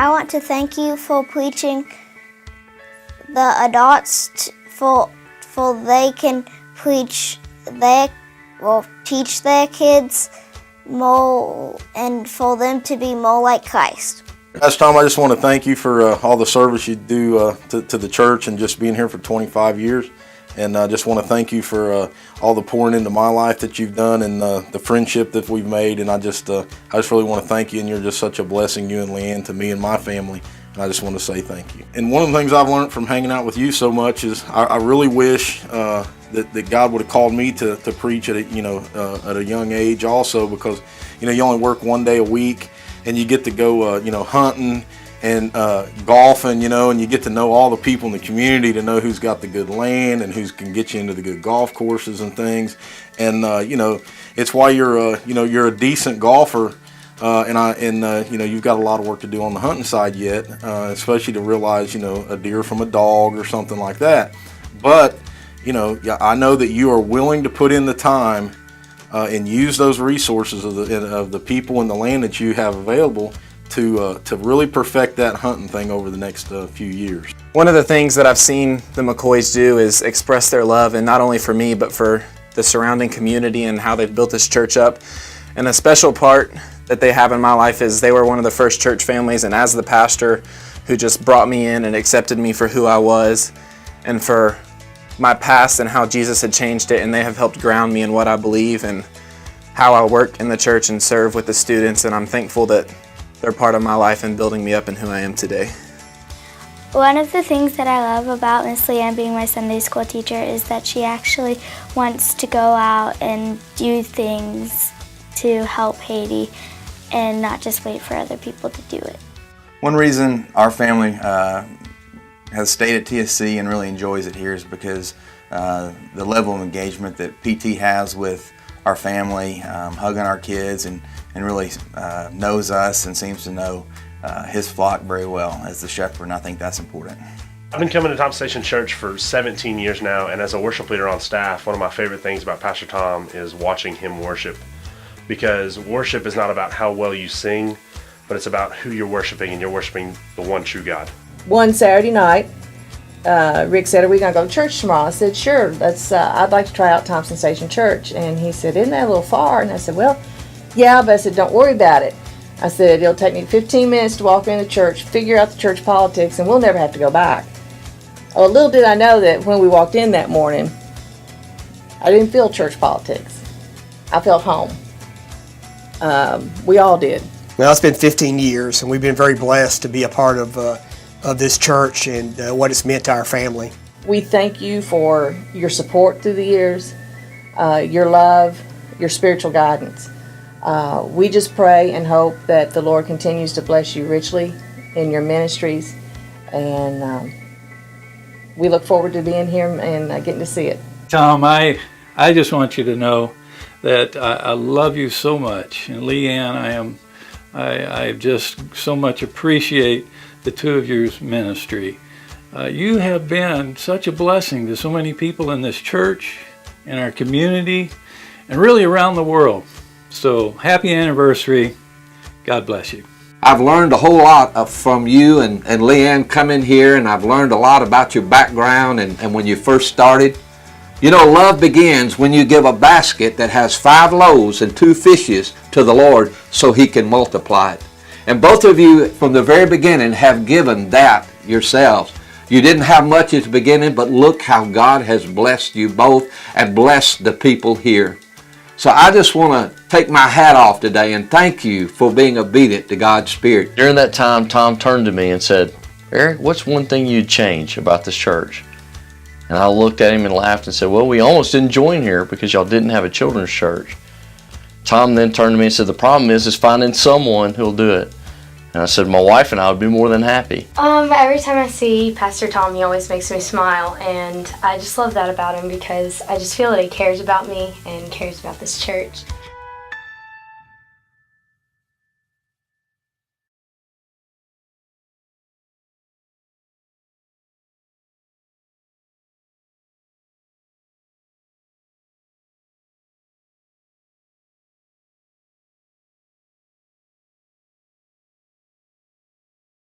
I want to thank you for preaching the adults for they can teach their kids more and for them to be more like Christ. Pastor Tom, I just want to thank you for all the service you do to the church and just being here for 25 years. And I just want to thank you for all the pouring into my life that you've done and the friendship that we've made. And I just really want to thank you, and you're just such a blessing, you and Leighann, to me and my family. And I just want to say thank you. And one of the things I've learned from hanging out with you so much is I really wish that God would have called me to preach at a young age also, because you only work one day a week and you get to go hunting and golfing, and you get to know all the people in the community, to know who's got the good land and who can get you into the good golf courses and things. And it's why you're a decent golfer. You've got a lot of work to do on the hunting side yet, especially to realize a deer from a dog or something like that. But I know that you are willing to put in the time and use those resources of the people and the land that you have available to really perfect that hunting thing over the next few years. One of the things that I've seen the McCoys do is express their love, and not only for me but for the surrounding community and how they've built this church up. And a special part that they have in my life is they were one of the first church families, and as the pastor who just brought me in and accepted me for who I was and for my past and how Jesus had changed it, and they have helped ground me in what I believe and how I work in the church and serve with the students, and I'm thankful that they're part of my life and building me up in who I am today. One of the things that I love about Miss Leighann being my Sunday school teacher is that she actually wants to go out and do things to help Haiti and not just wait for other people to do it. One reason our family has stayed at TSC and really enjoys it here is because the level of engagement that PT has with our family, hugging our kids and really knows us and seems to know his flock very well as the shepherd, and I think that's important. I've been coming to Thompson Station Church for 17 years now, and as a worship leader on staff, one of my favorite things about Pastor Tom is watching him worship, because worship is not about how well you sing, but it's about who you're worshiping, and you're worshiping the one true God. One Saturday night, Rick said, "Are we going to go to church tomorrow?" I said, "Sure, I'd like to try out Thompson Station Church." And he said, "Isn't that a little far?" And I said, "Well, yeah," but I said, "Don't worry about it." I said, "It'll take me 15 minutes to walk in the church, figure out the church politics, and we'll never have to go back." Well, little did I know that when we walked in that morning, I didn't feel church politics. I felt home. We all did. Well, it's been 15 years, and we've been very blessed to be a part of this church and what it's meant to our family. We thank you for your support through the years, your love, your spiritual guidance. We just pray and hope that the Lord continues to bless you richly in your ministries, and we look forward to being here and getting to see it. Tom, I just want you to know that I love you so much, and Leighann, I just so much appreciate the two of yours ministry. You have been such a blessing to so many people in this church, in our community, and really around the world. So happy anniversary. God bless you. I've learned a whole lot from you and Leighann coming here, and I've learned a lot about your background and when you first started. You know, love begins when you give a basket that has 5 loaves and 2 fishes to the Lord so He can multiply it. And both of you from the very beginning have given that yourselves. You didn't have much at the beginning, but look how God has blessed you both and blessed the people here. So I just want to take my hat off today and thank you for being obedient to God's Spirit. During that time, Tom turned to me and said, "Eric, what's one thing you'd change about this church?" And I looked at him and laughed and said, "Well, we almost didn't join here because y'all didn't have a children's church." Tom then turned to me and said, "The problem is finding someone who'll do it." And I said, "My wife and I would be more than happy." Every time I see Pastor Tom, he always makes me smile, and I just love that about him because I just feel that he cares about me and cares about this church.